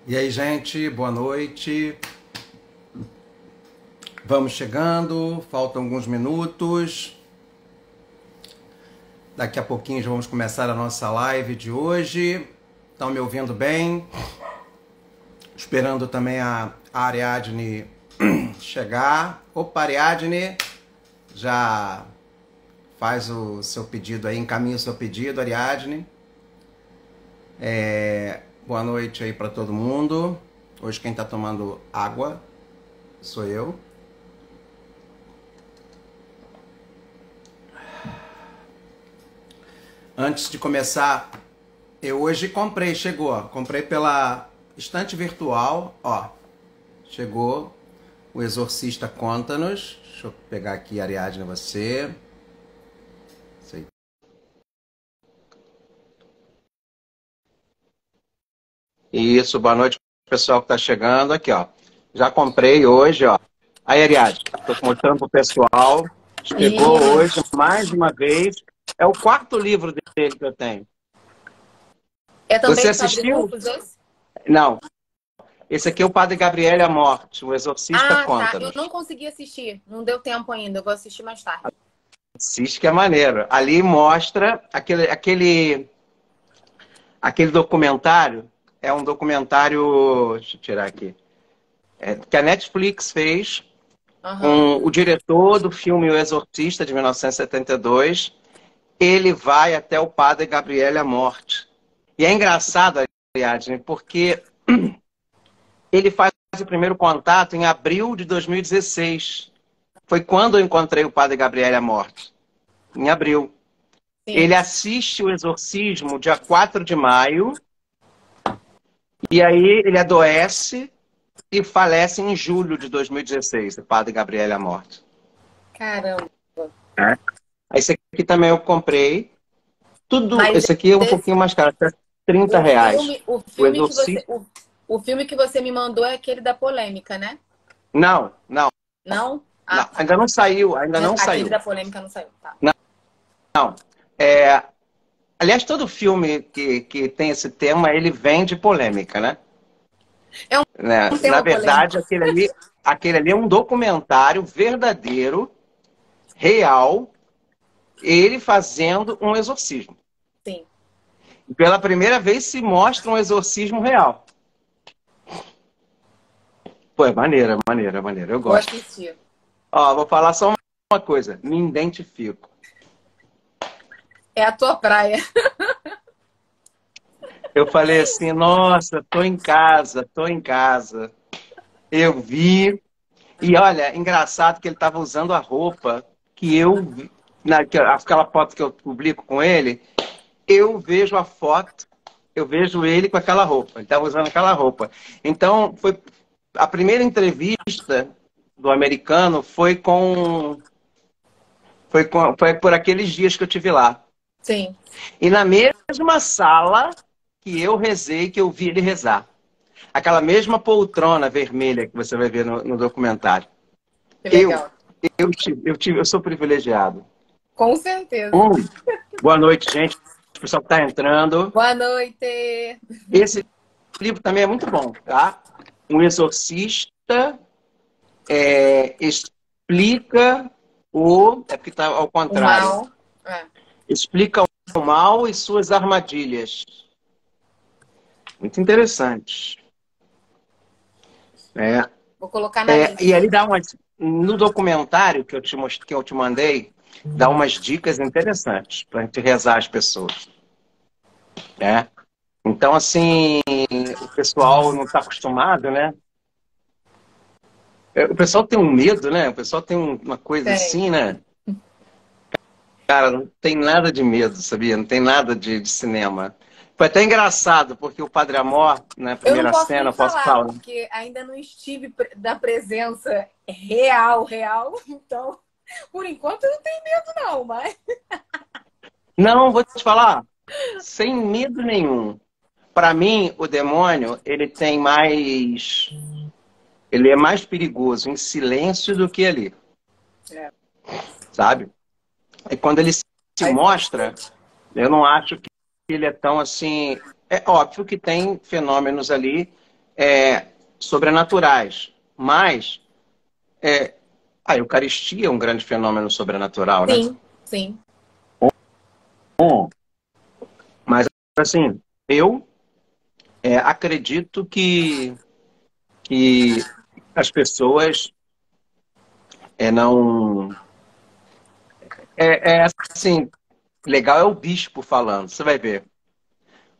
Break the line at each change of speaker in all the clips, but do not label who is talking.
E aí, gente, boa noite. Vamos chegando, faltam alguns minutos. Daqui a pouquinho já vamos começar a nossa live de hoje. Estão me ouvindo bem? Esperando também a Ariadne chegar. Opa, Ariadne, já faz o seu pedido aí, encaminha o seu pedido, Ariadne. Boa noite aí para todo mundo. Hoje quem está tomando água sou eu. Antes de começar, eu hoje comprei pela estante virtual, ó. Chegou o Exorcista Conta-nos. Deixa eu pegar aqui, Ariadne, você. Isso, boa noite pessoal que está chegando aqui, ó. Já comprei hoje, ó. Aí, Ariadne, estou mostrando pro pessoal. Chegou hoje, mais uma vez. É o quarto livro dele que eu tenho.
É também
Você
do Padre
assistiu?
Rufus, esse?
Não. Esse aqui é o Padre Gabriel e a Morte, o Exorcista
Ah, tá. Eu
Conta-nos.
não consegui assistir. Não deu tempo ainda. Eu vou assistir mais tarde.
Assiste que é maneiro. Ali mostra aquele documentário. É um documentário, deixa eu tirar aqui, que a Netflix fez
Aham.
com o diretor do filme O Exorcista, de 1972. Ele vai até o Padre Gabriel e a Morte. E é engraçado, Ariadne, porque ele faz o primeiro contato em abril de 2016. Foi quando eu encontrei o Padre Gabriel e a Morte. Em abril.
Sim.
Ele assiste o exorcismo dia 4 de maio, e aí ele adoece e falece em julho de 2016, o Padre Gabriel e a Morte.
Caramba.
É. Esse aqui também eu comprei. Tudo,
Mas
esse aqui é um
esse,
pouquinho mais caro, tá R$ 30.
o filme, o
O
filme que você,
Exorcista.
o filme que você me mandou é aquele da polêmica, né?
Não, não,
Não? Ah,
não.
tá.
Ainda não saiu, ainda não
Aquele
saiu.
da polêmica não saiu. Tá.
Não. É, aliás, todo filme que tem esse tema, ele vem de polêmica, né?
É
Né?
um
Na
tema
verdade,
polêmico.
aquele ali é um documentário verdadeiro, real, ele fazendo um exorcismo.
Sim.
E pela primeira vez se mostra um exorcismo real. Pô, é maneira, maneira, maneira. Eu
Vou
gosto.
assistir.
Ó, vou falar só uma coisa. Me identifico.
É a tua praia.
Eu falei assim, nossa, tô em casa, tô em casa. Eu vi. E olha, engraçado que ele estava usando a roupa que eu vi, aquela foto que eu publico com ele, eu vejo a foto, eu vejo ele com aquela roupa. Ele estava usando aquela roupa. Então, foi a primeira entrevista do americano foi por aqueles dias que eu tive lá.
Sim.
E na mesma sala que eu rezei, que eu vi ele rezar. Aquela mesma poltrona vermelha que você vai ver no documentário.
Que
Eu,
legal.
eu sou privilegiado.
Com certeza.
Boa noite, gente. O pessoal que está entrando.
Boa noite.
Esse livro também é muito bom, tá? Um exorcista explica o... É porque está ao
O
contrário.
mal. É.
Explica o mal e suas armadilhas. Muito interessante. É,
Vou colocar na
e
lista.
ali dá umas... No documentário que eu te mandei, dá umas dicas interessantes para a gente rezar as pessoas. Né? Então, assim, o pessoal não está acostumado, né? O pessoal tem um medo, né? O pessoal tem uma coisa
Tem.
assim, né? Cara, não tem nada de medo, sabia? Não tem nada de cinema. Foi até engraçado, porque o Padre Amor, na
Eu não
primeira
posso
cena,
nem
eu posso
falar,
falar?
porque ainda não estive da presença real, real. Então, por enquanto, eu não tenho medo, não, mas.
Não, vou te falar, sem medo nenhum. Para mim, o demônio, ele é mais perigoso em silêncio do que ali,
É,
sabe? E quando ele se
faz
mostra,
sentido.
eu não acho que ele é tão assim. É óbvio que tem fenômenos ali sobrenaturais. Mas a Eucaristia é um grande fenômeno sobrenatural, né?
Sim, sim.
Bom, mas, assim, eu acredito que as pessoas não... assim, legal é o bispo falando, você vai ver.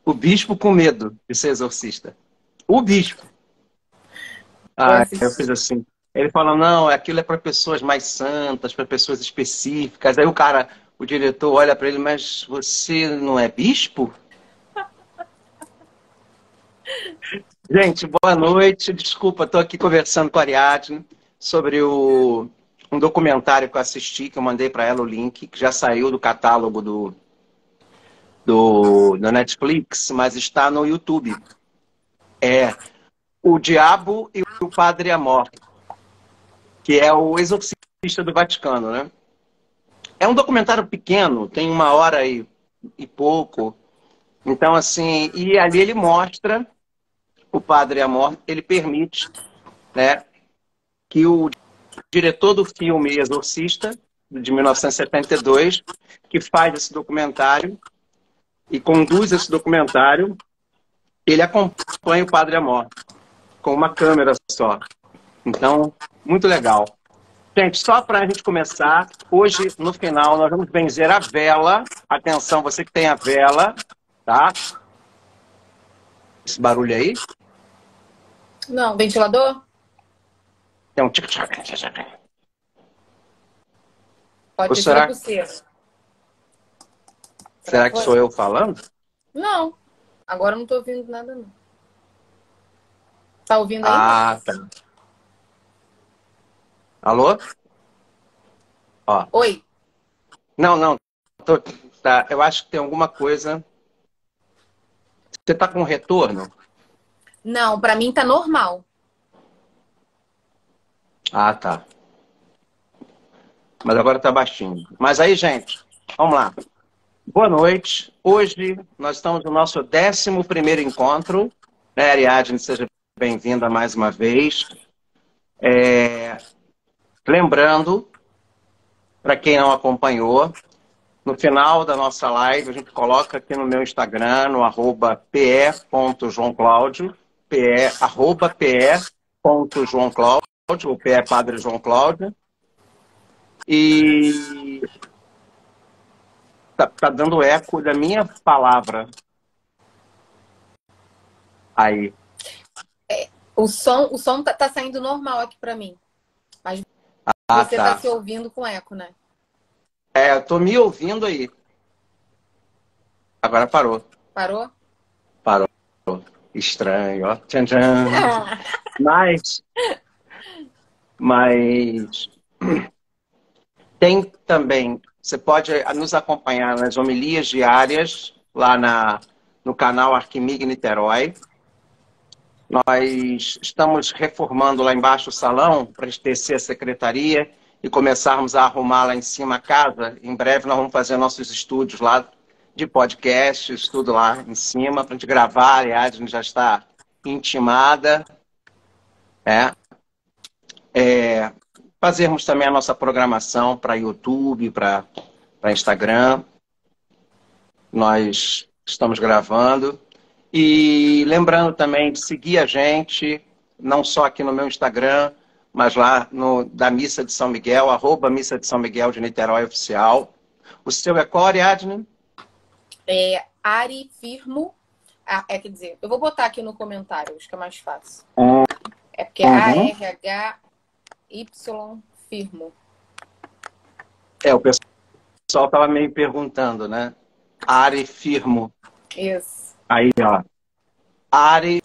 O bispo com medo de ser exorcista. O bispo.
Eu
Eu
assisti.
fiz assim. Ele fala, não, aquilo é para pessoas mais santas, para pessoas específicas. Aí o diretor olha para ele, mas você não é bispo? Gente, boa noite. Desculpa, estou aqui conversando com a Ariadne sobre um documentário que eu assisti, que eu mandei para ela o link, que já saiu do catálogo do Netflix, mas está no YouTube. É O Diabo e o Padre Amor, que é o exorcista do Vaticano, né? É um documentário pequeno, tem 1 hora e pouco. Então, assim, e ali ele mostra o Padre Amor, ele permite, né, que o diretor do filme Exorcista, de 1972, que faz esse documentário e conduz esse documentário, ele acompanha o Padre Amor com uma câmera só. Então, muito legal. Gente, só para a gente começar, hoje, no final, nós vamos benzer a vela. Atenção, você que tem a vela, tá? Esse barulho aí.
Não, ventilador?
Tem um tic-tac.
Pode
Ou
ter sido
será,
você.
será que sou eu falando?
Não, agora eu não tô ouvindo nada, não. Tá ouvindo aí?
Ah, tá. Alô? Ó.
Oi.
Não, não. Tá. Eu acho que tem alguma coisa. Você tá com retorno?
Não, pra mim tá normal.
Ah, tá. Mas agora tá baixinho. Mas aí, gente, vamos lá. Boa noite. Hoje nós estamos no nosso 11º encontro. Né, Ariadne, seja bem-vinda mais uma vez. Lembrando, para quem não acompanhou, no final da nossa live, a gente coloca aqui no meu Instagram, no @pe.joãocláudio, pe.pe.joãocláudio, o PE é Padre João Cláudio. E tá dando eco da minha palavra aí.
O som tá saindo normal aqui pra mim. Mas
Ah,
você tá
tá.
se ouvindo com eco, né?
Eu tô me ouvindo aí. Agora parou.
Parou?
Parou. Estranho, ó. Tchan, tchan. Mas tem também, você pode nos acompanhar nas homilias diárias, lá no canal Arquimig Niterói. Nós estamos reformando lá embaixo o salão para descer a secretaria e começarmos a arrumar lá em cima a casa. Em breve nós vamos fazer nossos estúdios lá de podcast, tudo lá em cima, para a gente gravar. Aliás, a gente já está intimada. Fazermos também a nossa programação para YouTube, para Instagram. Nós estamos gravando. E lembrando também de seguir a gente, não só aqui no meu Instagram, mas lá da Missa de São Miguel, @Missa de São Miguel de Niterói Oficial. O seu é qual, Ariadne?
Ari Firmo. Quer dizer, eu vou botar aqui no comentário, acho que é mais fácil. É porque é ARHY Firmo.
O pessoal estava meio perguntando, né? Ari Firmo.
Isso.
Aí, ó. @Ari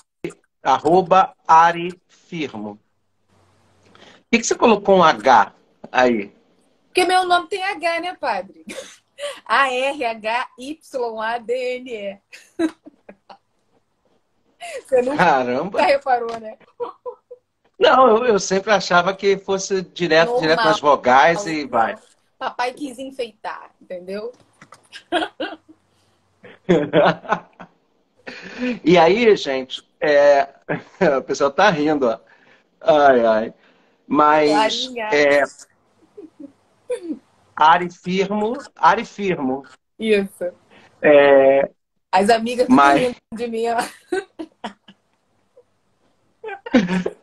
Firmo. Por que você colocou um H aí?
Porque meu nome tem H, né, padre? ARHYADNE. Você nunca
Caramba!
reparou, né?
Não, eu sempre achava que fosse direto nas
Normal.
vogais e vai.
Papai quis enfeitar, entendeu?
E aí, gente, É, o pessoal tá rindo, ó. Ai, ai. Mas
Clarinha.
Ari firmo.
Isso.
É,
As amigas tudo
mas,
rindo de mim, ó.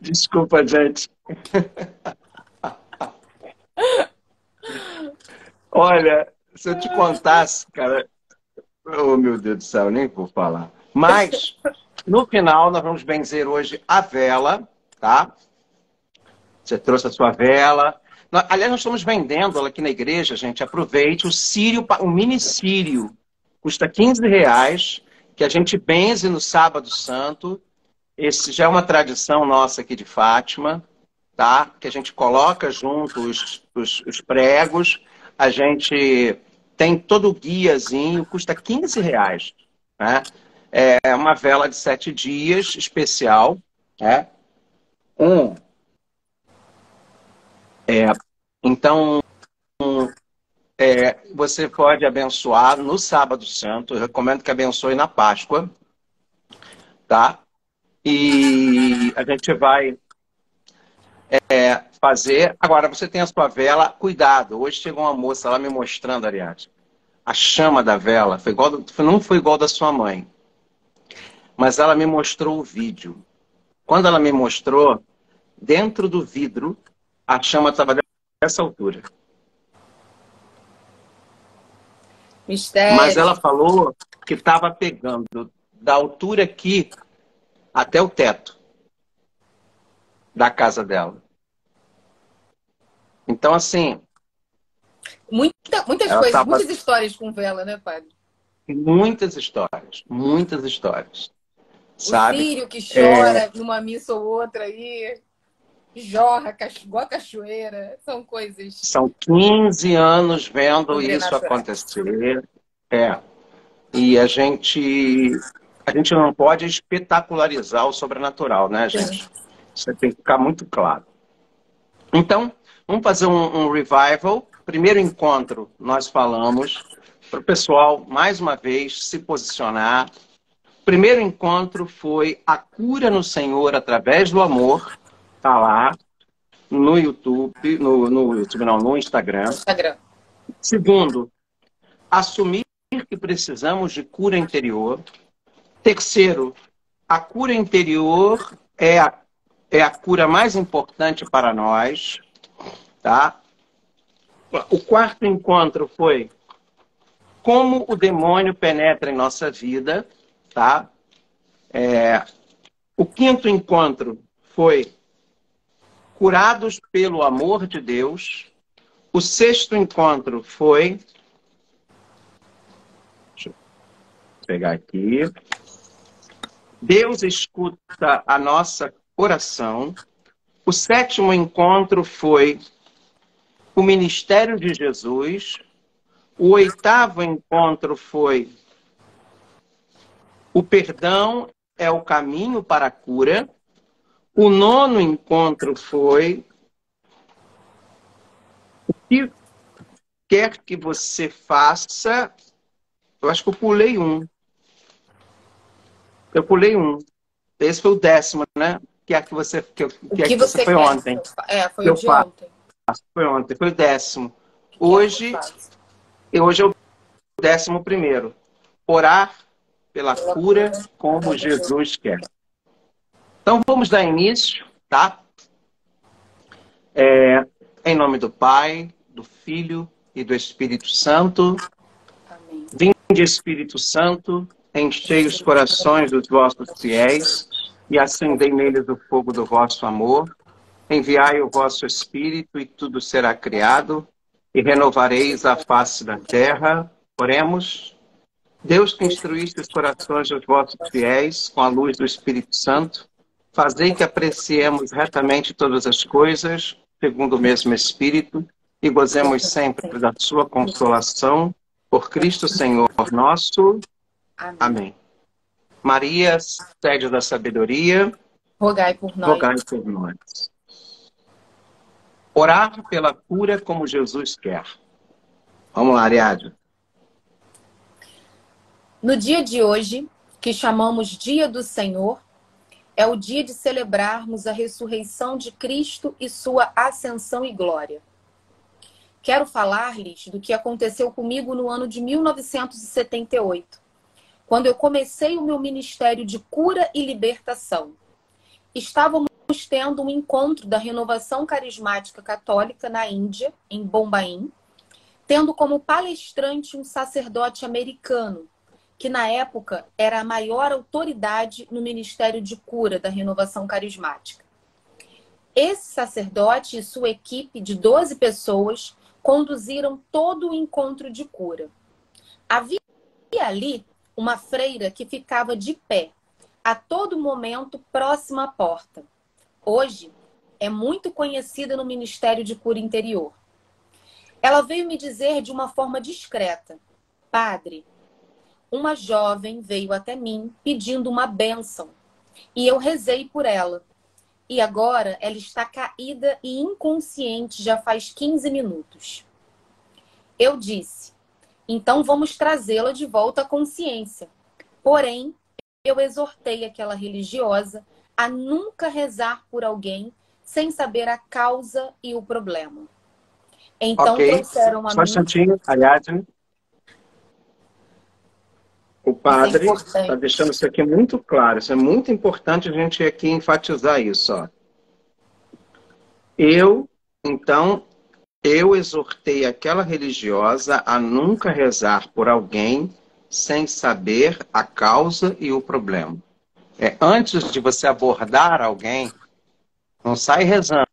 desculpa, gente. Olha, se eu te contasse, cara, oh meu Deus do céu, nem vou falar. Mas, no final, nós vamos benzer hoje a vela, tá? Você trouxe a sua vela. Aliás, nós estamos vendendo ela aqui na igreja, gente. Aproveite o sírio, o mini sírio. Custa R$ 15, que a gente benze no Sábado Santo. Esse já é uma tradição nossa aqui de Fátima, tá? Que a gente coloca junto os pregos. A gente tem todo o guiazinho, custa R$ 15, né? É uma vela de 7 dias, especial, né? Então, você pode abençoar no Sábado Santo. Eu recomendo que abençoe na Páscoa, tá? E a gente vai fazer. Agora, você tem a sua vela. Cuidado, hoje chegou uma moça lá me mostrando, Ariadne. A chama da vela foi igual, não foi igual da sua mãe, mas ela me mostrou o vídeo. Quando ela me mostrou, dentro do vidro, a chama estava dessa altura. Mas
Mistério.
ela falou que estava pegando da altura aqui até o teto da casa dela. Então, assim,
Muitas
ela
coisas,
estava
muitas histórias com vela, né, padre?
muitas histórias,
O
sabe?
sírio que chora numa missa ou outra aí, jorra, igual a cachoeira. São coisas
São 15 anos vendo isso
sobrenaturais.
acontecer. É. E a gente não pode espetacularizar o sobrenatural, né,
Sim.
gente? Isso tem que ficar muito claro. Então, vamos fazer um revival. Primeiro encontro, nós falamos para o pessoal, mais uma vez, se posicionar. Primeiro encontro foi a cura no Senhor através do amor. Está lá no YouTube, no YouTube não, no Instagram.
Instagram.
Segundo, assumir que precisamos de cura interior. Terceiro, a cura interior é a cura mais importante para nós, tá? O quarto encontro foi como o demônio penetra em nossa vida, tá? O quinto encontro foi curados pelo amor de Deus. O sexto encontro foi, deixa eu pegar aqui, Deus escuta a nossa oração. O sétimo encontro foi o ministério de Jesus. O oitavo encontro foi o perdão é o caminho para a cura. O nono encontro foi o que quer que você faça. Eu acho que eu pulei um. Eu pulei um. Esse foi o 10º, né? Que é que você
O que
você
você
foi
quer?
ontem.
Foi o de ontem.
Foi ontem, foi o 10º.
O que quer que eu
Hoje
faça?
é o 11º. Orar pela
Pela
cura
cura,
como
como Jesus.
Jesus quer. Então vamos dar início, tá? Em nome do Pai, do Filho e do Espírito Santo.
Amém.
Vinde, Espírito Santo, enchei os corações dos vossos fiéis e acendei neles o fogo do vosso amor. Enviai o vosso Espírito e tudo será criado e renovareis a face da terra. Oremos. Deus que instruíste os corações dos vossos fiéis com a luz do Espírito Santo, fazei que apreciemos retamente todas as coisas, segundo o mesmo Espírito, e gozemos sempre da sua consolação, por Cristo Senhor nosso.
Amém.
Amém. Maria, sede da sabedoria,
Rogai por nós.
rogai por nós. Orar pela cura como Jesus quer. Vamos lá, Ariadne.
No dia de hoje, que chamamos Dia do Senhor, é o dia de celebrarmos a ressurreição de Cristo e sua ascensão e glória. Quero falar-lhes do que aconteceu comigo no ano de 1978, quando eu comecei o meu ministério de cura e libertação. Estávamos tendo um encontro da Renovação Carismática Católica na Índia, em Bombaim, tendo como palestrante um sacerdote americano, que na época era a maior autoridade no ministério de cura da Renovação Carismática. Esse sacerdote e sua equipe de 12 pessoas conduziram todo o encontro de cura. Havia ali uma freira que ficava de pé, a todo momento próxima à porta. Hoje, é muito conhecida no Ministério de Cura Interior. Ela veio me dizer de uma forma discreta: Padre, uma jovem veio até mim pedindo uma bênção e eu rezei por ela. E agora ela está caída e inconsciente já faz 15 minutos. Eu disse: então vamos trazê-la de volta à consciência. Porém, eu exortei aquela religiosa a nunca rezar por alguém sem saber a causa e o problema. Então trouxeram a
mim... Só um
mim...
instantinho, Ariadne. O padre está deixando isso aqui muito claro. Isso é muito importante a gente aqui enfatizar isso. Ó. Eu exortei aquela religiosa a nunca rezar por alguém sem saber a causa e o problema. Antes de você abordar alguém, não sai rezando.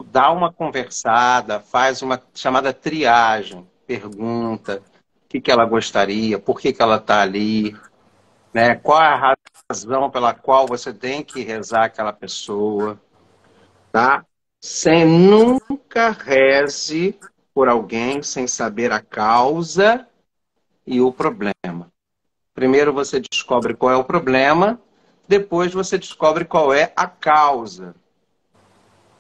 Dá uma conversada, faz uma chamada triagem, pergunta o que ela gostaria, por que ela está ali, né? Qual é a razão pela qual você tem que rezar aquela pessoa, tá? Nunca reze por alguém sem saber a causa e o problema. Primeiro você descobre qual é o problema, depois você descobre qual é a causa.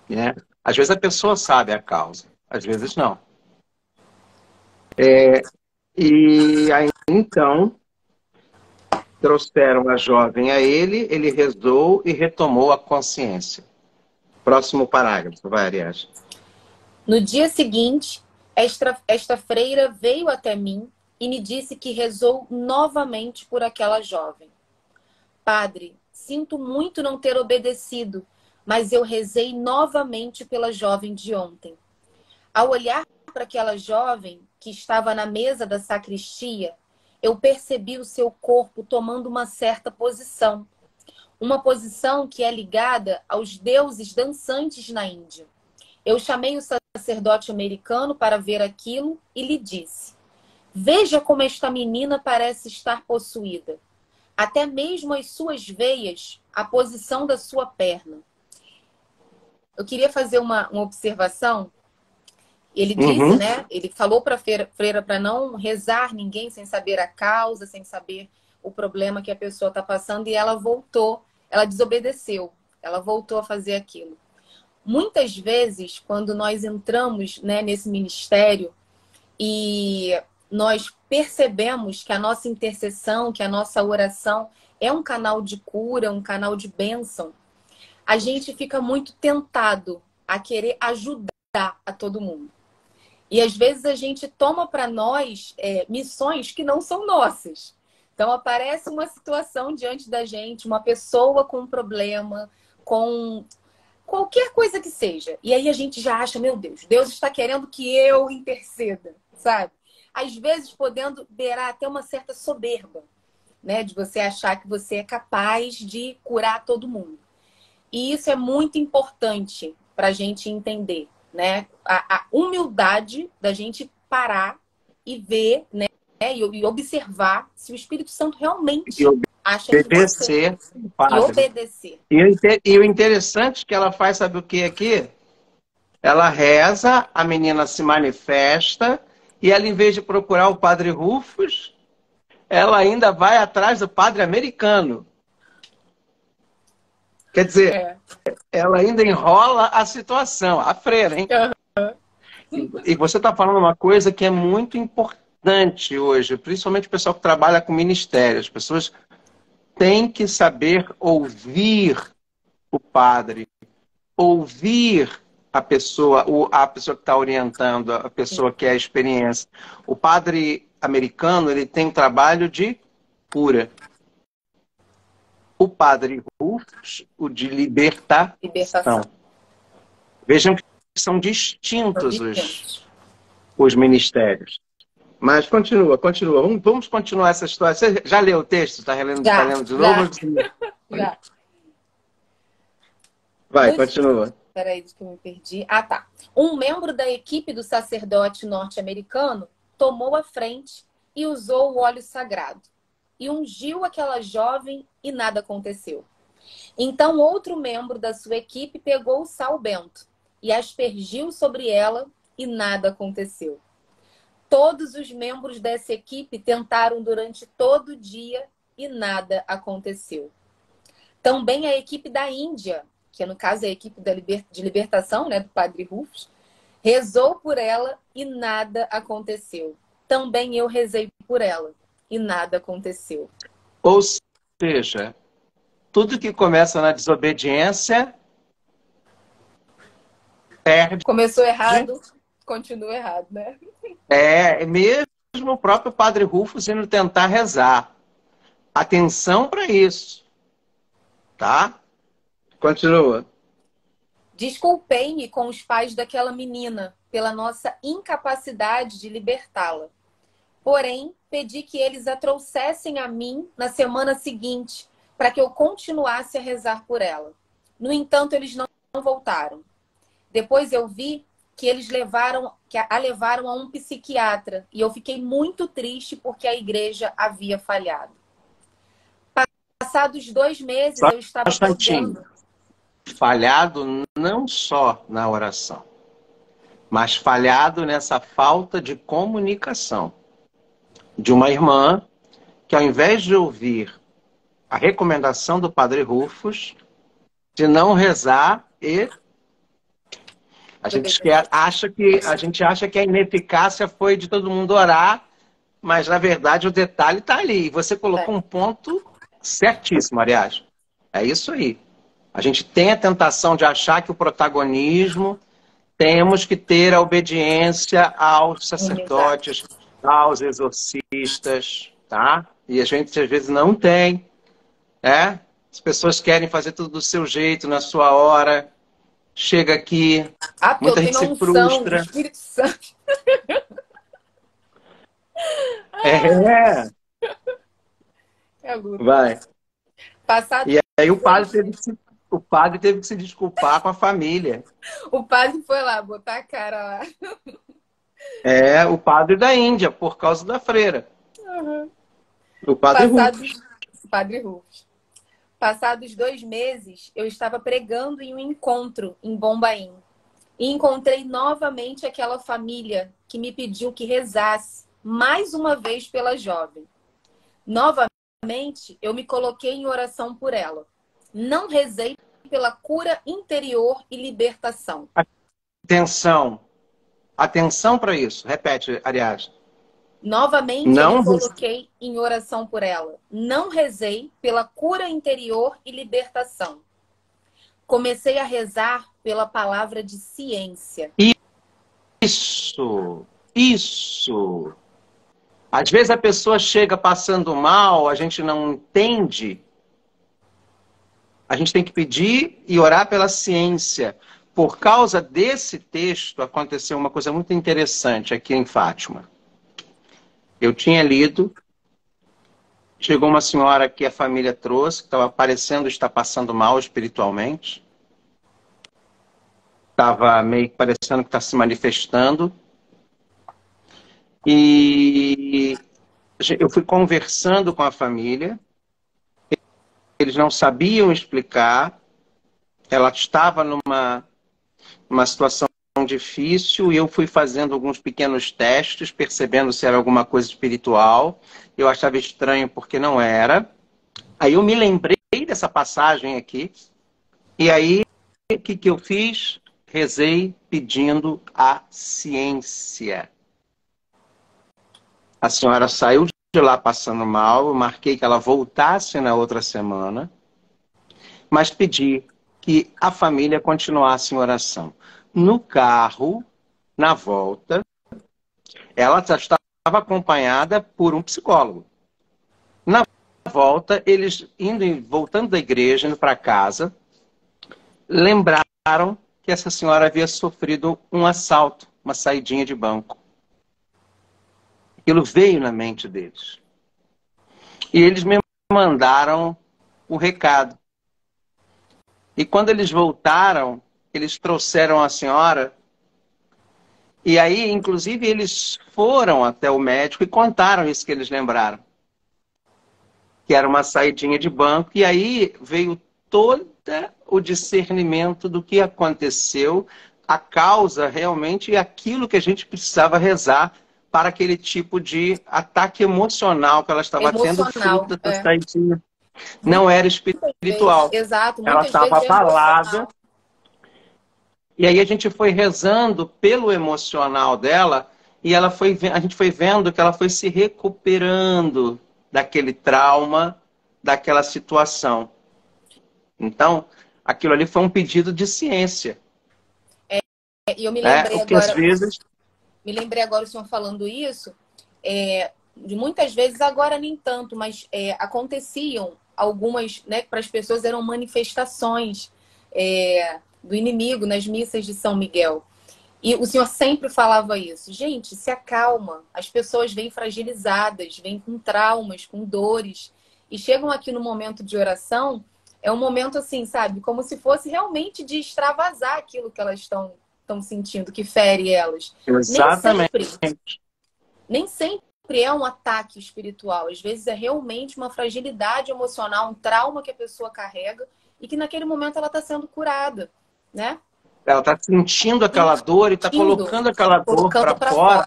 Né? Às vezes a pessoa sabe a causa, às vezes não. E aí, então, trouxeram a jovem a ele rezou e retomou a consciência. Próximo parágrafo, vai, Ariadne.
No dia seguinte, esta freira veio até mim e me disse que rezou novamente por aquela jovem. Padre, sinto muito não ter obedecido, mas eu rezei novamente pela jovem de ontem. Ao olhar para aquela jovem que estava na mesa da sacristia, eu percebi o seu corpo tomando uma certa posição. Uma posição que é ligada aos deuses dançantes na Índia. Eu chamei o sacerdote americano para ver aquilo e lhe disse: veja como esta menina parece estar possuída. Até mesmo as suas veias, a posição da sua perna. Eu queria fazer uma observação. Ele disse, né? Ele falou para a freira para não rezar ninguém sem saber a causa, sem saber o problema que a pessoa está passando, e ela voltou, ela desobedeceu, ela voltou a fazer aquilo. Muitas vezes, quando nós entramos, né, nesse ministério e nós percebemos que a nossa intercessão, que a nossa oração é um canal de cura, um canal de bênção, a gente fica muito tentado a querer ajudar a todo mundo. E às vezes a gente toma para nós missões que não são nossas. Então aparece uma situação diante da gente, uma pessoa com um problema, com qualquer coisa que seja. E aí a gente já acha, meu Deus, Deus está querendo que eu interceda, sabe? Às vezes podendo beirar até uma certa soberba, né? De você achar que você é capaz de curar todo mundo. E isso é muito importante para a gente entender, né? A humildade da gente parar e ver, né? E observar se o Espírito Santo realmente acha que você... E obedecer.
E o interessante que ela faz, sabe o que aqui? Ela reza, a menina se manifesta, e ela, em vez de procurar o padre Rufus, ela ainda vai atrás do padre americano. Quer dizer, ela ainda enrola a situação, a freira, hein? E você está falando uma coisa que é muito importante hoje, principalmente o pessoal que trabalha com ministério. As pessoas tem que saber ouvir o padre, ouvir a pessoa que está orientando, a pessoa que é a experiência. O padre americano, ele tem um trabalho de cura. O padre Rufus, o de libertação.
Libertação.
Vejam que são distintos os ministérios. Mas continua. Vamos continuar essa história. Você já leu o texto? Está lendo de novo?
Já.
Vai, continua.
Peraí, que eu me perdi. Ah, tá. Um membro da equipe do sacerdote norte-americano tomou a frente e usou o óleo sagrado. E ungiu aquela jovem e nada aconteceu. Então outro membro da sua equipe pegou o sal bento e aspergiu sobre ela e nada aconteceu. Todos os membros dessa equipe tentaram durante todo o dia e nada aconteceu. Também a equipe da Índia, que no caso é a equipe de libertação, né, do padre Rufus, rezou por ela e nada aconteceu. Também eu rezei por ela e nada aconteceu.
Ou seja, tudo que começa na desobediência perde.
Começou errado, continua errado, né?
É mesmo o próprio padre Rufus indo tentar rezar. Atenção para isso. Tá? Continua.
Desculpei-me com os pais daquela menina pela nossa incapacidade de libertá-la. Porém, pedi que eles a trouxessem a mim na semana seguinte, para que eu continuasse a rezar por ela. No entanto, eles não voltaram. Depois eu vi que eles a levaram a um psiquiatra e eu fiquei muito triste porque a igreja havia falhado. Passados 2 meses, eu estava pregando.
Falhado não só na oração, mas falhado nessa falta de comunicação de uma irmã que, ao invés de ouvir a recomendação do padre Rufus, de não rezar e a gente acha que a ineficácia foi de todo mundo orar, mas na verdade o detalhe está ali. Você colocou um ponto certíssimo, aliás. É isso aí. A gente tem a tentação de achar que o protagonismo, temos que ter a obediência aos sacerdotes, aos exorcistas, tá? E a gente às vezes não tem, né? As pessoas querem fazer tudo do seu jeito, na sua hora. Chega aqui, muita gente se frustra.
Espírito Santo.
É luta. Vai. E aí o padre teve que se desculpar com a família.
O padre foi lá botar a cara lá.
É, o padre da Índia, por causa da freira.
Uhum.
O padre Rufus.
Padre Rufus. Passados 2 meses, eu estava pregando em um encontro em Bombaim. E encontrei novamente aquela família que me pediu que rezasse mais uma vez pela jovem. Novamente, eu me coloquei em oração por ela. Não rezei pela cura interior e libertação.
Atenção. Atenção para isso. Repete, aliás.
Novamente, eu me coloquei em oração por ela. Não rezei pela cura interior e libertação. Comecei a rezar pela palavra de ciência.
Isso. Às vezes a pessoa chega passando mal, a gente não entende. A gente tem que pedir e orar pela ciência. Por causa desse texto, aconteceu uma coisa muito interessante aqui em Fátima. Eu tinha lido, chegou uma senhora que a família trouxe, que estava parecendo estar passando mal espiritualmente. Estava meio que parecendo que está se manifestando. E eu fui conversando com a família. Eles não sabiam explicar. Ela estava numa situação difícil e eu fui fazendo alguns pequenos testes, percebendo se era alguma coisa espiritual. Eu achava estranho porque não era. Aí eu me lembrei dessa passagem aqui. E aí, o que eu fiz? Rezei pedindo a ciência. A senhora saiu lá passando mal, eu marquei que ela voltasse na outra semana, mas pedi que a família continuasse em oração. No carro, na volta, ela já estava acompanhada por um psicólogo. Na volta, eles voltando da igreja, indo para casa, lembraram que essa senhora havia sofrido um assalto, uma saidinha de banco. Aquilo veio na mente deles. E eles me mandaram o recado. E quando eles voltaram, eles trouxeram a senhora. E aí, inclusive, eles foram até o médico e contaram isso que eles lembraram. Que era uma saidinha de banco. E aí veio todo o discernimento do que aconteceu, a causa realmente e aquilo que a gente precisava rezar para aquele tipo de ataque emocional que ela estava tendo fruto dessa saidinha. Não era espiritual.
Exato,
Ela
muitas
estava
vezes é
abalada.
emocional.
E aí a gente foi rezando pelo emocional dela e a gente foi vendo que ela foi se recuperando daquele trauma, daquela situação. Então, aquilo ali foi um pedido de ciência.
E eu me lembrei
O que às
agora,
vezes...
o senhor falando isso, de muitas vezes, agora nem tanto, mas aconteciam algumas, né, para as pessoas eram manifestações do inimigo nas missas de São Miguel. E o senhor sempre falava isso. Gente, se acalma. As pessoas vêm fragilizadas, vêm com traumas, com dores. E chegam aqui no momento de oração, é um momento assim, sabe? Como se fosse realmente de extravasar aquilo que elas estão sentindo, que fere elas.
Exatamente.
Nem sempre é um ataque espiritual. Às vezes é realmente uma fragilidade emocional, um trauma que a pessoa carrega e que naquele momento ela está sendo curada, né?
Ela está sentindo aquela dor e está colocando aquela dor para fora.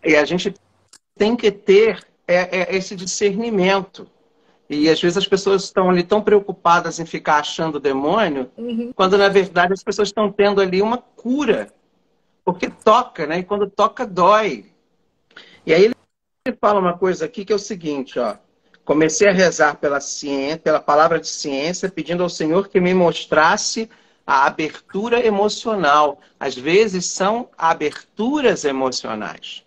E a gente tem que ter esse discernimento. E às vezes as pessoas estão ali tão preocupadas em ficar achando o demônio, quando na verdade as pessoas estão tendo ali uma cura. Porque toca, né? E quando toca, dói. E aí ele fala uma coisa aqui que é o seguinte, ó. Comecei a rezar pela ciência, pela palavra de ciência, pedindo ao Senhor que me mostrasse a abertura emocional. Às vezes são aberturas emocionais.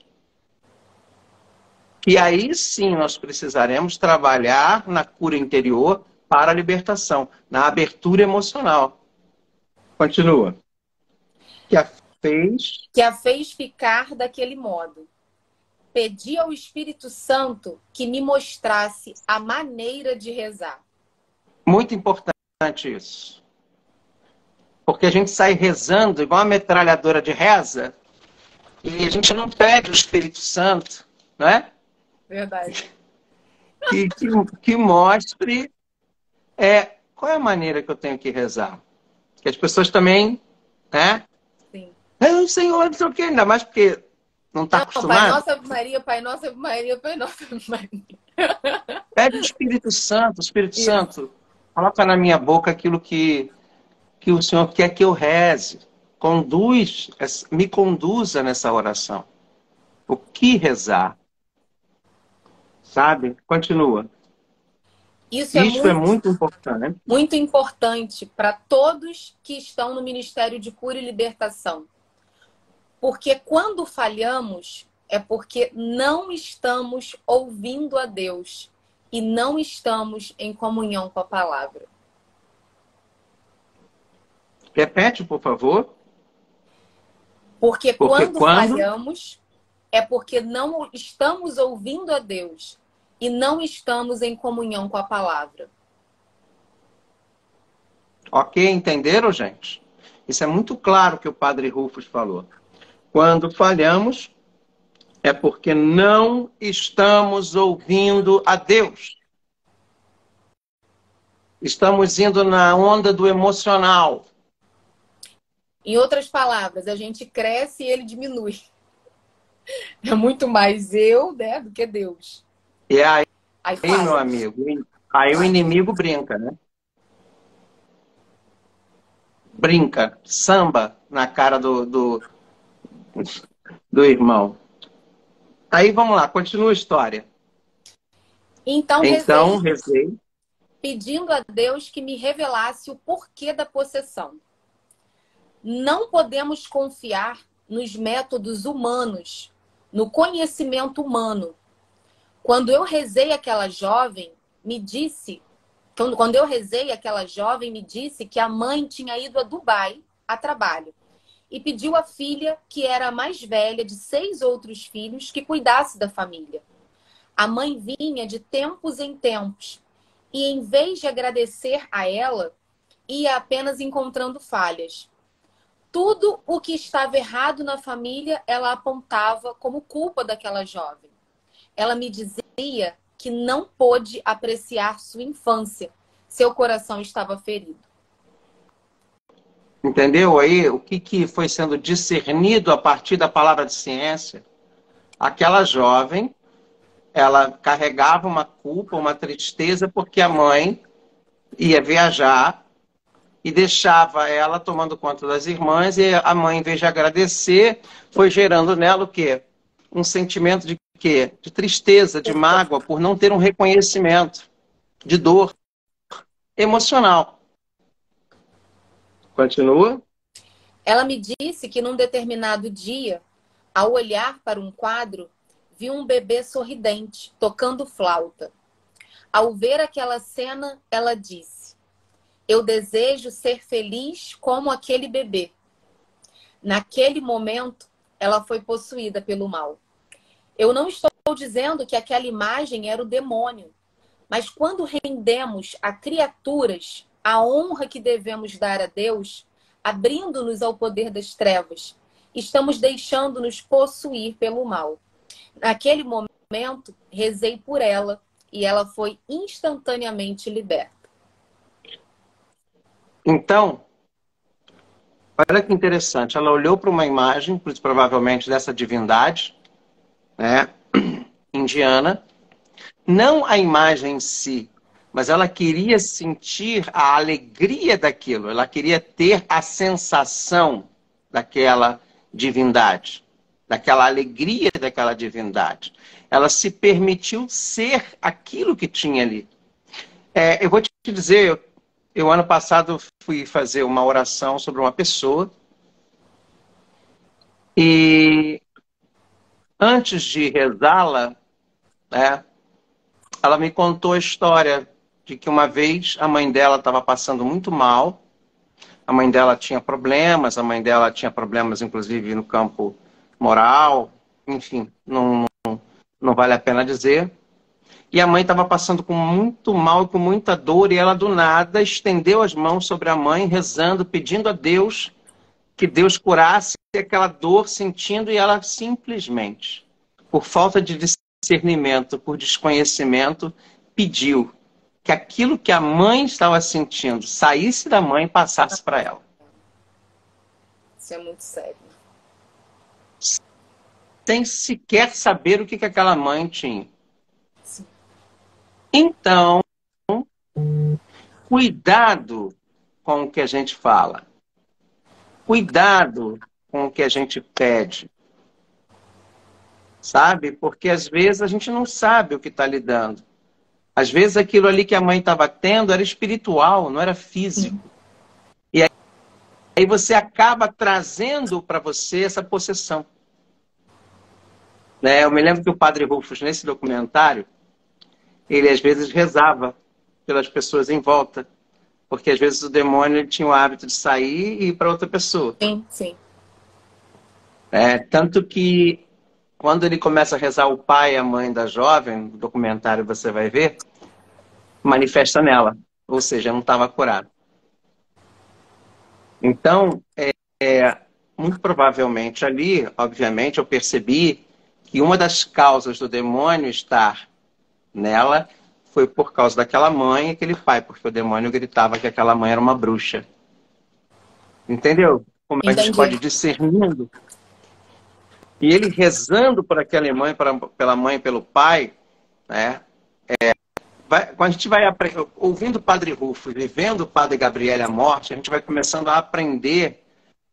E aí sim nós precisaremos trabalhar na cura interior para a libertação, na abertura emocional. Continua. Que a fez
ficar daquele modo. Pedi ao Espírito Santo que me mostrasse a maneira de rezar.
Muito importante isso. Porque a gente sai rezando igual uma metralhadora de reza e a gente não pede o Espírito Santo, não é?
Verdade.
Que mostre qual é a maneira que eu tenho que rezar. Que as pessoas também, né?
Sim.
O Senhor, não sei o quê, ainda mais porque não está acostumado.
Pai Nosso, Ave Maria, Pai Nosso, Ave Maria, Pai Nosso, Ave Maria.
Pede o Espírito Santo, Santo, coloca na minha boca aquilo que o Senhor quer que eu reze. Me conduza nessa oração. O que rezar? Sabe? Continua.
Isso é muito importante. Muito importante para todos que estão no Ministério de Cura e Libertação. Porque quando falhamos, é porque não estamos ouvindo a Deus e não estamos em comunhão com a palavra.
Repete, por favor.
Porque quando falhamos, é porque não estamos ouvindo a Deus e não estamos em comunhão com a palavra.
Ok, entenderam, gente? Isso é muito claro que o Padre Rufus falou. Quando falhamos, é porque não estamos ouvindo a Deus. Estamos indo na onda do emocional.
Em outras palavras, a gente cresce e ele diminui. É muito mais eu, né, do que Deus.
E aí meu amigo, aí o inimigo brinca, né? Brinca, samba na cara do irmão. Aí vamos lá, continua a história.
Então
Então,
rezei,
rezei.
pedindo a Deus que me revelasse o porquê da possessão. Não podemos confiar nos métodos humanos, no conhecimento humano. Quando eu rezei aquela jovem, me disse, quando eu rezei, aquela jovem me disse que a mãe tinha ido a Dubai a trabalho e pediu à filha, que era a mais velha de 6 outros filhos, que cuidasse da família. A mãe vinha de tempos em tempos e, em vez de agradecer a ela, ia apenas encontrando falhas. Tudo o que estava errado na família, ela apontava como culpa daquela jovem. Ela me dizia que não pôde apreciar sua infância. Seu coração estava ferido.
Entendeu aí o que foi sendo discernido a partir da palavra de ciência? Aquela jovem, ela carregava uma culpa, uma tristeza, porque a mãe ia viajar e deixava ela tomando conta das irmãs, e a mãe, em vez de agradecer, foi gerando nela o quê? Um sentimento de quê? De tristeza, de mágoa, por não ter um reconhecimento, de dor emocional. Continua?
Ela me disse que num determinado dia, ao olhar para um quadro, viu um bebê sorridente, tocando flauta. Ao ver aquela cena, ela disse: eu desejo ser feliz como aquele bebê. Naquele momento, ela foi possuída pelo mal. Eu não estou dizendo que aquela imagem era o demônio, mas quando rendemos a criaturas a honra que devemos dar a Deus, abrindo-nos ao poder das trevas, estamos deixando-nos possuir pelo mal. Naquele momento, rezei por ela e ela foi instantaneamente liberta.
Então, olha que interessante. Ela olhou para uma imagem, provavelmente dessa divindade, né, indiana. Não a imagem em si, mas ela queria sentir a alegria daquilo. Ela queria ter a sensação daquela divindade, daquela alegria daquela divindade. Ela se permitiu ser aquilo que tinha ali. Eu vou te dizer, eu ano passado fui fazer uma oração sobre uma pessoa e antes de rezá-la, né, ela me contou a história de que uma vez a mãe dela estava passando muito mal, a mãe dela tinha problemas, inclusive no campo moral, enfim, não vale a pena dizer. E a mãe estava passando com muito mal e com muita dor, e ela do nada estendeu as mãos sobre a mãe, rezando, pedindo a Deus que Deus curasse aquela dor, sentindo, e ela simplesmente, por falta de discernimento, por desconhecimento, pediu que aquilo que a mãe estava sentindo saísse da mãe e passasse para ela.
Isso é muito sério.
Sem sequer saber o que aquela mãe tinha.
Sim.
Então, cuidado com o que a gente fala. Cuidado com o que a gente pede. Sabe? Porque às vezes a gente não sabe o que está lidando. Às vezes aquilo ali que a mãe estava tendo era espiritual, não era físico. E aí você acaba trazendo para você essa possessão. Né? Eu me lembro que o Padre Rufus, nesse documentário, ele às vezes rezava pelas pessoas em volta. Porque às vezes o demônio ele tinha o hábito de sair e ir para outra pessoa.
Sim, sim.
Tanto que quando ele começa a rezar o pai e a mãe da jovem, no documentário você vai ver, manifesta nela. Ou seja, não estava curado. Então, muito provavelmente ali, obviamente, eu percebi que uma das causas do demônio estar nela foi por causa daquela mãe e aquele pai, porque o demônio gritava que aquela mãe era uma bruxa. Entendeu? Como a gente pode ir discernindo. E ele rezando por aquela mãe, pela mãe e pelo pai, né? Quando a gente vai ouvindo o Padre Rufo e vendo o Padre Gabriel à morte, a gente vai começando a aprender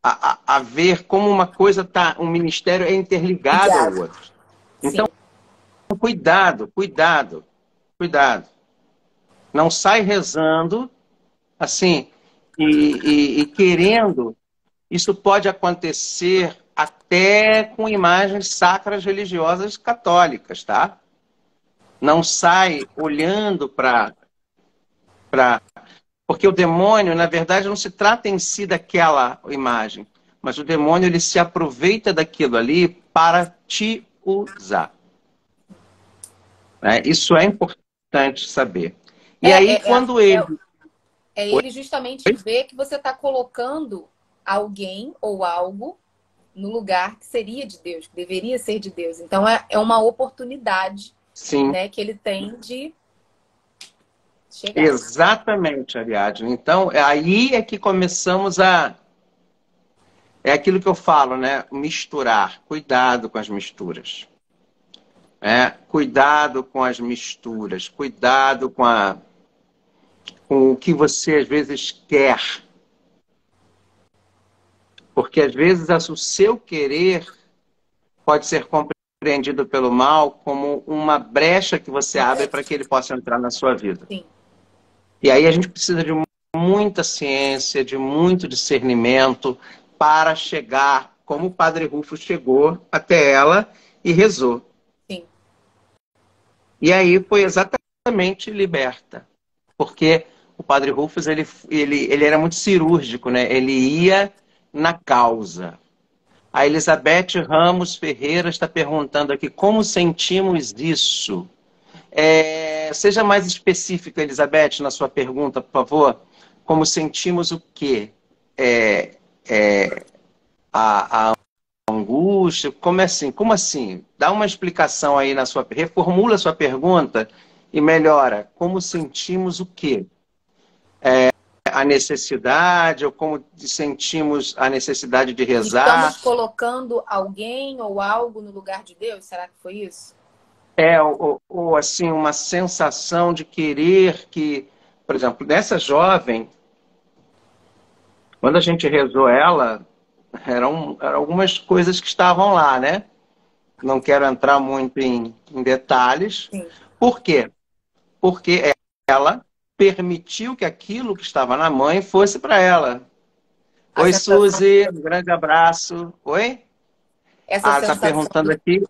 a ver como uma coisa um ministério é interligado ao outro. Então, cuidado, cuidado. Cuidado. Não sai rezando, assim, e querendo. Isso pode acontecer até com imagens sacras religiosas católicas, tá? Não sai olhando para... Porque o demônio, na verdade, não se trata em si daquela imagem, mas o demônio ele se aproveita daquilo ali para te usar. Né? Isso é importante saber. E aí, quando ele...
ele justamente ver que você está colocando alguém ou algo no lugar que seria de Deus, que deveria ser de Deus. Então, é uma oportunidade,
Sim.
Né, que ele tem de chegar.
Exatamente, Ariadne. Então, aí é que começamos a... É aquilo que eu falo, né? Misturar. Cuidado com as misturas. Cuidado com as misturas. Cuidado com o que você, às vezes, quer. Porque, às vezes, o seu querer pode ser compreendido pelo mal como uma brecha que você abre para que ele possa entrar na sua vida.
Sim.
E aí a gente precisa de muita ciência, de muito discernimento para chegar, como o Padre Rufo chegou até ela e rezou.
Sim.
E aí foi exatamente liberta. Porque o Padre Rufus, ele era muito cirúrgico, né? Ele ia na causa. A Elizabeth Ramos Ferreira está perguntando aqui, como sentimos isso? Seja mais específica, Elizabeth, na sua pergunta, por favor. Como sentimos o quê? A angústia? Como é assim? Como assim? Dá uma explicação aí na sua... Reformula a sua pergunta e melhora. Como sentimos o quê? A necessidade, ou como sentimos a necessidade de rezar?
Estamos colocando alguém ou algo no lugar de Deus? Será que foi isso?
Ou assim, uma sensação de querer que, por exemplo, nessa jovem, quando a gente rezou ela, eram algumas coisas que estavam lá, né? Não quero entrar muito em detalhes.
Sim.
Por quê? Porque ela permitiu que aquilo que estava na mãe fosse para ela. Oi, Suzy, um grande abraço. Oi?
Essa
Está perguntando aqui.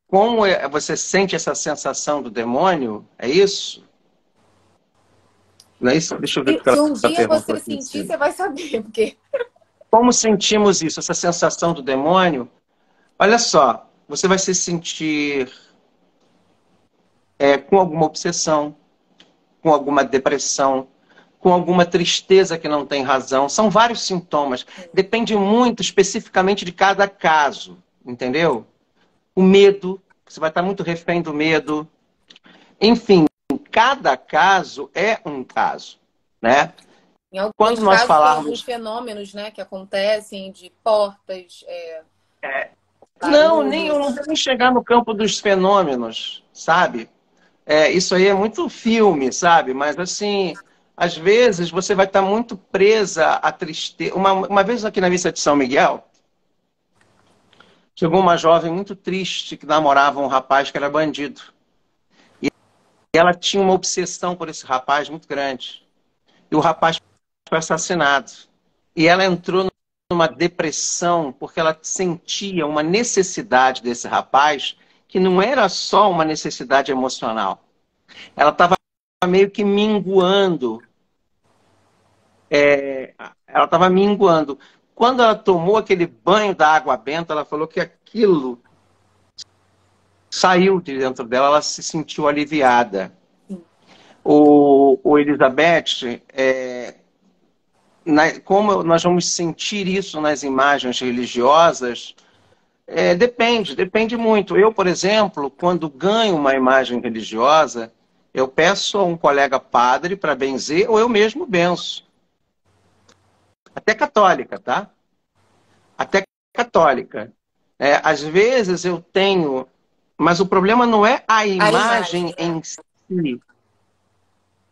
Como você sente essa sensação do demônio? É isso? Não é isso? Deixa eu ver o que ela
Se um dia você
aqui,
sentir, você vai saber. Porque...
Como sentimos isso, essa sensação do demônio? Olha só, você vai se sentir com alguma obsessão, com alguma depressão, com alguma tristeza que não tem razão. São vários sintomas. Depende muito especificamente de cada caso, entendeu? O medo, você vai estar muito refém do medo. Enfim, cada caso é um caso, né?
Em alguns
Quando nós
casos,
falarmos...
tem alguns fenômenos, né, que acontecem de portas...
Não, eu não vou nem chegar no campo dos fenômenos, sabe? Isso aí é muito filme, sabe? Mas, assim, às vezes você vai estar muito presa à tristeza. Uma vez aqui na missa de São Miguel, chegou uma jovem muito triste que namorava um rapaz que era bandido. E ela tinha uma obsessão por esse rapaz muito grande. E o rapaz foi assassinado. E ela entrou numa depressão porque ela sentia uma necessidade desse rapaz que não era só uma necessidade emocional. Ela estava meio que minguando. Ela estava minguando. Quando ela tomou aquele banho da água benta, ela falou que aquilo saiu de dentro dela, ela se sentiu aliviada. O Elizabeth, como nós vamos sentir isso nas imagens religiosas, depende muito. Eu, por exemplo, quando ganho uma imagem religiosa, eu peço a um colega padre para benzer, ou eu mesmo benço. Até católica, tá? Até católica. Às vezes eu tenho... Mas o problema não é a imagem em si.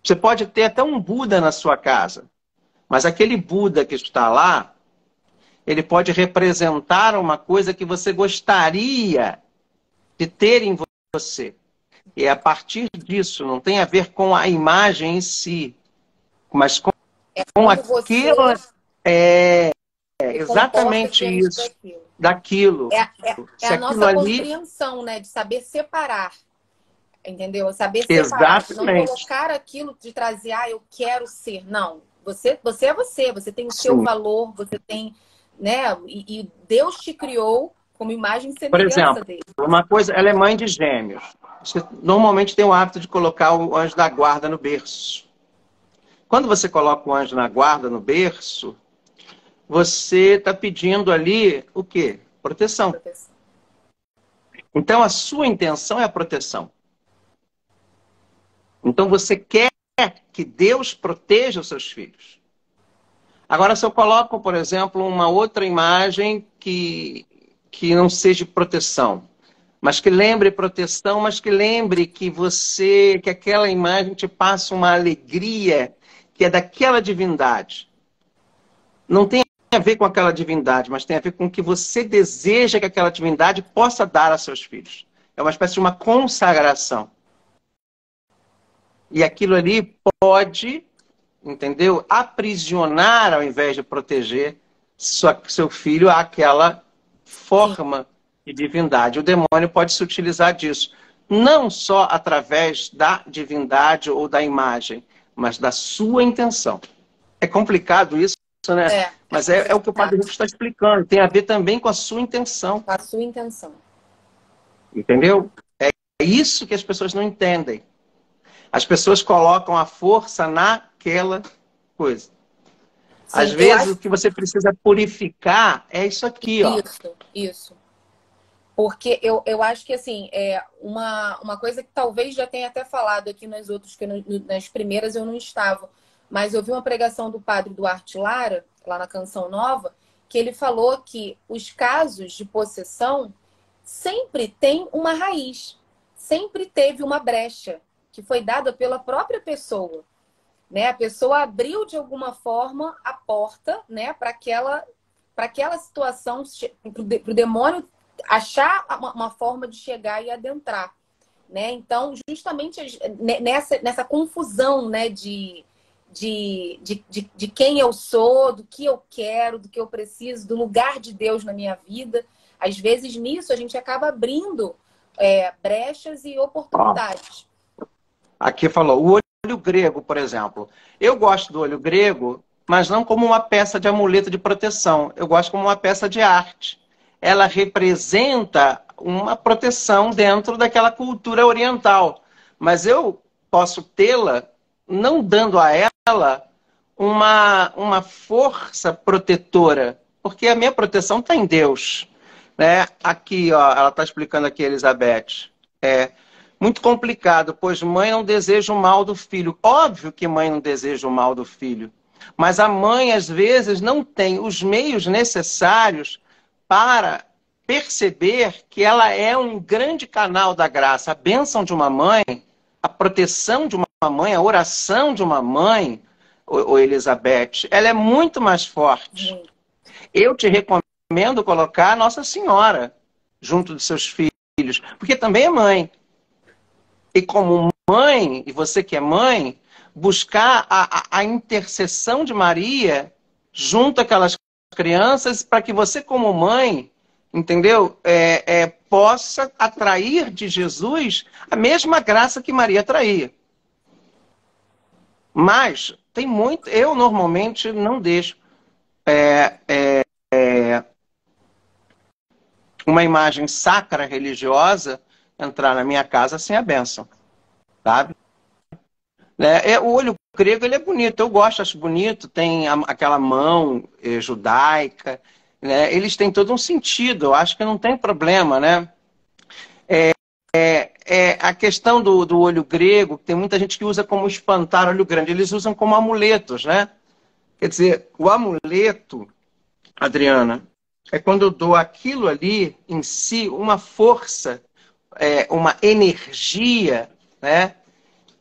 Você pode ter até um Buda na sua casa, mas aquele Buda que está lá, ele pode representar uma coisa que você gostaria de ter em você. E é a partir disso, não tem a ver com a imagem em si, mas com
quando você
aquilo. É
se comporta
exatamente
diante
isso,
daquilo.
daquilo.
É
Se
a
aquilo
nossa
ali.
compreensão, né? De saber separar. Entendeu? Saber separar. Não
Exatamente.
colocar aquilo de trazer, eu quero ser. Não. Você é você. Você tem o seu
Sim.
valor. Você tem, né? E Deus te criou como imagem e
Por
semelhança
exemplo,
dele.
uma coisa, ela é mãe de gêmeos. Você normalmente tem o hábito de colocar o anjo da guarda no berço. Quando você coloca o anjo na guarda no berço, você está pedindo ali o quê? Proteção.
Proteção.
Então, a sua intenção é a proteção. Então, você quer que Deus proteja os seus filhos. Agora, se eu coloco, por exemplo, uma outra imagem que não seja proteção, mas que lembre proteção, mas que lembre que aquela imagem te passa uma alegria que é daquela divindade. Não tem a ver com aquela divindade, mas tem a ver com o que você deseja que aquela divindade possa dar a seus filhos. É uma espécie de uma consagração. E aquilo ali pode, entendeu? Aprisionar ao invés de proteger seu filho àquela forma de divindade. O demônio pode se utilizar disso. Não só através da divindade ou da imagem, mas da sua intenção. É complicado isso, né? Mas é o que o Padre Rufo está explicando. Tem a ver também com a sua intenção.
Com a sua intenção.
Entendeu? É isso que as pessoas não entendem. As pessoas colocam a força naquela coisa.
Sim,
Às vezes, o que você precisa purificar é isso aqui, ó.
Isso. Porque eu acho que, assim, uma coisa que talvez já tenha até falado aqui nas outras, que nas primeiras eu não estava, mas eu vi uma pregação do padre Duarte Lara, lá na Canção Nova, que ele falou que os casos de possessão sempre tem uma raiz, sempre teve uma brecha, que foi dada pela própria pessoa. Né? A pessoa abriu de alguma forma a porta, né, para aquela situação, para o demônio achar uma forma de chegar e adentrar. Né? Então, justamente nessa confusão, né, de quem eu sou, do que eu quero, do que eu preciso, do lugar de Deus na minha vida, às vezes nisso a gente acaba abrindo brechas e oportunidades.
Aqui falou, o olho grego, por exemplo. Eu gosto do olho grego, mas não como uma peça de amuleto de proteção. Eu gosto como uma peça de arte. Ela representa uma proteção dentro daquela cultura oriental. Mas eu posso tê-la não dando a ela uma força protetora, porque a minha proteção está em Deus. Né? Aqui, ó, ela está explicando aqui, Elizabeth. Muito complicado, pois mãe não deseja o mal do filho. Óbvio que mãe não deseja o mal do filho. Mas a mãe, às vezes, não tem os meios necessários para perceber que ela é um grande canal da graça. A bênção de uma mãe, a proteção de uma mãe, a oração de uma mãe, Elizabeth, ela é muito mais forte. Eu te recomendo colocar a Nossa Senhora junto dos seus filhos, porque também é mãe. E como mãe, e você que é mãe, buscar a intercessão de Maria junto àquelas crianças para que você, como mãe, entendeu? Possa atrair de Jesus a mesma graça que Maria atraía. Mas tem muito... Eu, normalmente, não deixo uma imagem sacra religiosa entrar na minha casa sem a bênção, sabe? O olho grego, ele é bonito, eu gosto, acho bonito, tem aquela mão judaica, né? Eles têm todo um sentido, eu acho que não tem problema, né? A questão do olho grego, tem muita gente que usa como espantar olho grande, eles usam como amuletos, né? Quer dizer, o amuleto, Adriana, é quando eu dou aquilo ali em si uma força, uma energia, né?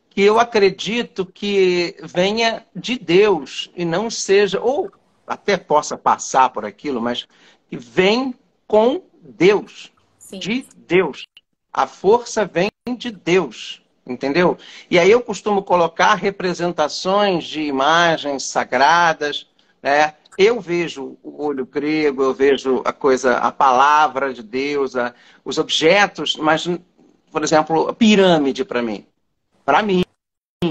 Que eu acredito que venha de Deus e não seja, ou até possa passar por aquilo, mas que vem com Deus,
Sim.
de Deus. A força vem de Deus, entendeu? E aí eu costumo colocar representações de imagens sagradas, né? Eu vejo o olho grego, eu vejo a palavra de Deus, os objetos, mas, por exemplo, a pirâmide para mim,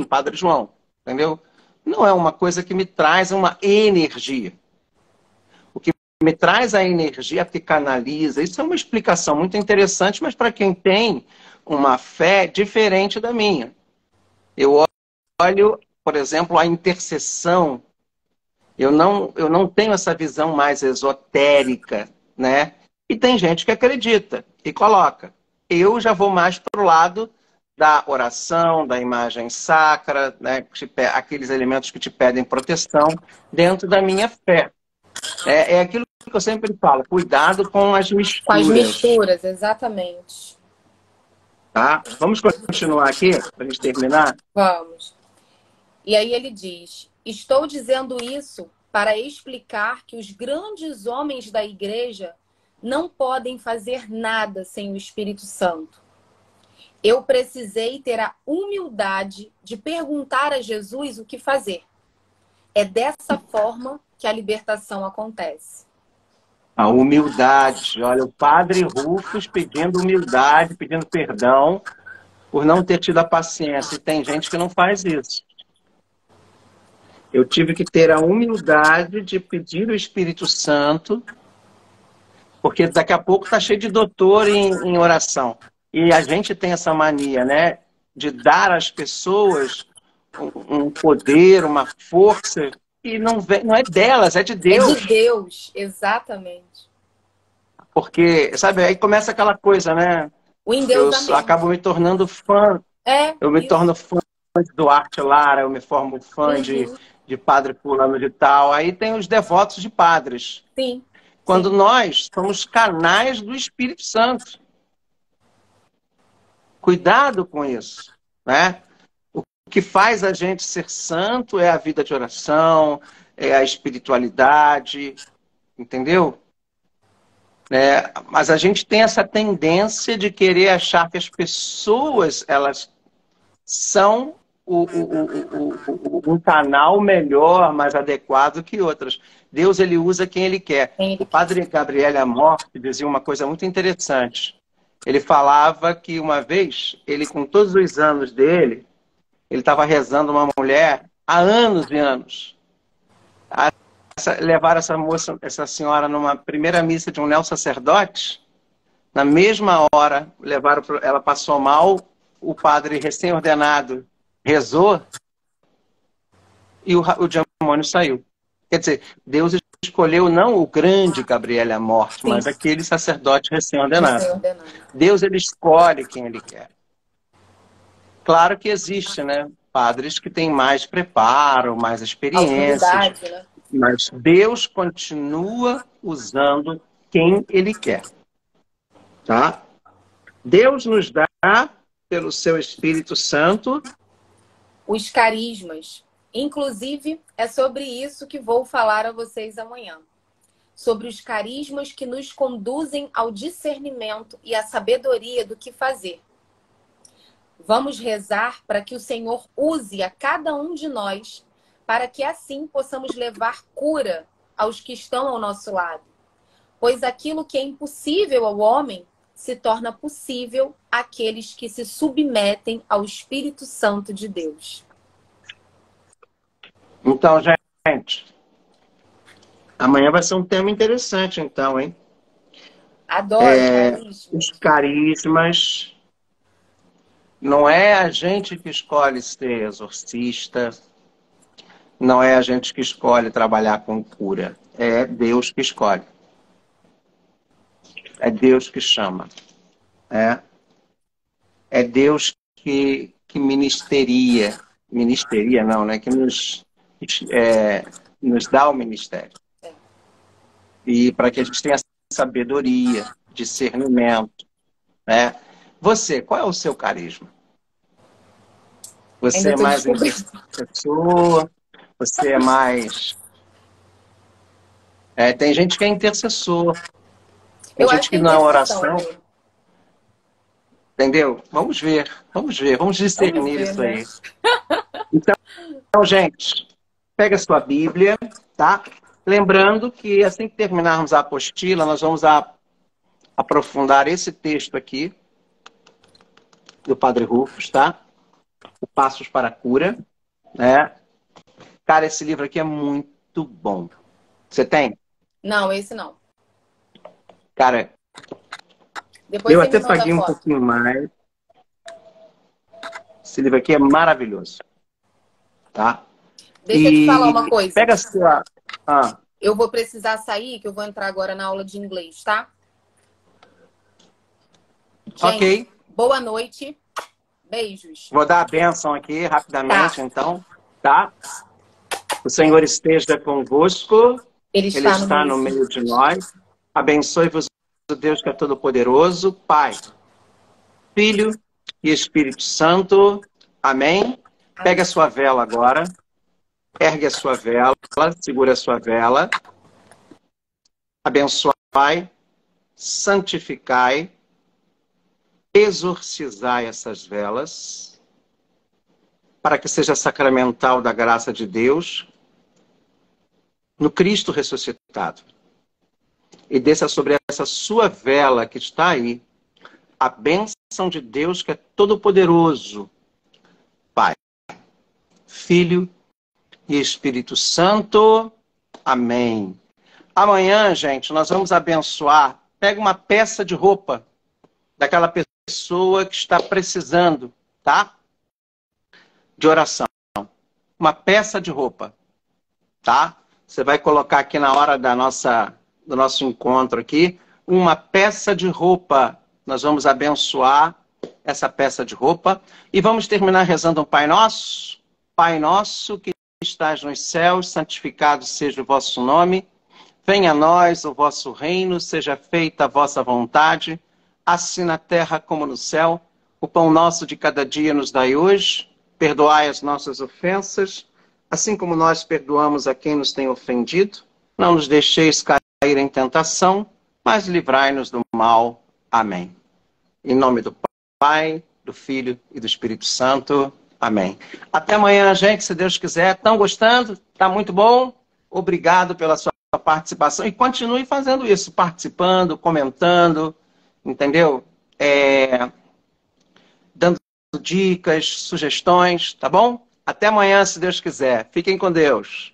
Padre João, entendeu? Não é uma coisa que me traz uma energia. O que me traz a energia, que canaliza, isso é uma explicação muito interessante, mas para quem tem uma fé diferente da minha. Eu olho, por exemplo, a intercessão. Eu não tenho essa visão mais esotérica, né? E tem gente que acredita e coloca. Eu já vou mais para o lado da oração, da imagem sacra, né? Aqueles elementos que te pedem proteção dentro da minha fé. É aquilo que eu sempre falo, cuidado com as
Com as
misturas.
misturas, exatamente.
Tá? Vamos continuar aqui, para a gente terminar?
Vamos. E aí ele diz: estou dizendo isso para explicar que os grandes homens da igreja não podem fazer nada sem o Espírito Santo. Eu precisei ter a humildade de perguntar a Jesus o que fazer. É dessa forma que a libertação acontece.
A humildade. Olha, o padre Rufus pedindo humildade, pedindo perdão por não ter tido a paciência. E tem gente que não faz isso. Eu tive que ter a humildade de pedir o Espírito Santo, porque daqui a pouco está cheio de doutor em oração. E a gente tem essa mania, né? De dar às pessoas um poder, uma força, e não é delas, é de Deus.
É de Deus, exatamente.
Porque, sabe, aí começa aquela coisa, né?
O
Eu
endeusamento.
acabo me tornando fã. Eu me torno fã de Duarte Lara, eu me formo fã de padre fulano de tal. Aí tem os devotos de padres.
Sim.
Quando nós somos canais do Espírito Santo. Cuidado com isso, né? O que faz a gente ser santo é a vida de oração, é a espiritualidade, entendeu? Mas a gente tem essa tendência de querer achar que as pessoas, elas são um canal melhor, mais adequado que outras. Deus, ele usa quem ele quer. O padre Gabriel Amorth dizia uma coisa muito interessante. Ele falava que uma vez, ele com todos os anos dele, ele estava rezando uma mulher há anos e anos. Levaram essa senhora numa primeira missa de um neo-sacerdote, na mesma hora, ela passou mal, o padre recém-ordenado rezou e o demônio saiu. Quer dizer, Deus escolheu não o grande Gabriel Amorth, mas aquele sacerdote recém-ordenado. Deus, ele escolhe quem ele quer. Claro que existe, né? Padres que têm mais preparo, mais experiências. Né? Mas Deus continua usando quem ele quer. Tá? Deus nos dá, pelo seu Espírito Santo,
os carismas. Inclusive, é sobre isso que vou falar a vocês amanhã. Sobre os carismas que nos conduzem ao discernimento e à sabedoria do que fazer. Vamos rezar para que o Senhor use a cada um de nós, para que assim possamos levar cura aos que estão ao nosso lado. Pois aquilo que é impossível ao homem se torna possível àqueles que se submetem ao Espírito Santo de Deus.
Então, gente, amanhã vai ser um tema interessante, então, hein?
Adoro carismas.
Os carismas. Não é a gente que escolhe ser exorcista, não é a gente que escolhe trabalhar com cura, é Deus que escolhe. É Deus que chama. É Deus que ministeria não, né? Que nos dá o ministério. E para que a gente tenha sabedoria, discernimento, né? Você, qual é o seu carisma? Você é mais intercessor? Você é mais... tem gente que é intercessor. Tem gente que na oração... Entendeu? Vamos ver, vamos discernir
ver,
isso
né?
aí. Então, gente, pega a sua Bíblia, tá? Lembrando que assim que terminarmos a apostila, nós vamos aprofundar esse texto aqui do Padre Rufus, tá? O Passos para a Cura, né? Cara, esse livro aqui é muito bom. Você tem?
Não, esse não.
Cara,
Depois
eu
você me
até
manda a
paguei um
foto.
pouquinho mais. Esse livro aqui é maravilhoso, tá?
Deixa eu te falar uma
E
coisa.
pega a sua... Ah,
Eu vou precisar sair, que eu vou entrar agora na aula de inglês, tá? Gente,
ok.
boa noite. Beijos.
Vou dar a bênção aqui
Tá.
rapidamente, então, tá? O Senhor esteja convosco,
Ele
Ele
está no
está
meio.
no meio de nós. Abençoe-vos o Deus que é todo-poderoso, Pai, Filho e Espírito Santo. Amém? Pegue a sua vela agora, ergue a sua vela, segura a sua vela. Abençoai, santificai, exorcizai essas velas, para que seja sacramental da graça de Deus, no Cristo ressuscitado. E desça sobre essa sua vela que está aí, a bênção de Deus que é todo-poderoso, Pai, Filho e Espírito Santo. Amém. Amanhã, gente, nós vamos abençoar. Pega uma peça de roupa daquela pessoa que está precisando, tá? De oração. Uma peça de roupa, tá? Você vai colocar aqui na hora do nosso encontro aqui, uma peça de roupa. Nós vamos abençoar essa peça de roupa e vamos terminar rezando um Pai Nosso. Pai Nosso que estás nos céus, santificado seja o vosso nome. Venha a nós o vosso reino, seja feita a vossa vontade, assim na terra como no céu. O pão nosso de cada dia nos dai hoje. Perdoai as nossas ofensas, assim como nós perdoamos a quem nos tem ofendido. Não nos deixeis cair em tentação, mas livrai-nos do mal. Amém. Em nome do Pai, do Filho e do Espírito Santo. Amém. Até amanhã, gente, se Deus quiser. Estão gostando? Está muito bom? Obrigado pela sua participação. E continue fazendo isso, participando, comentando, entendeu? Dando dicas, sugestões, tá bom? Até amanhã, se Deus quiser. Fiquem com Deus.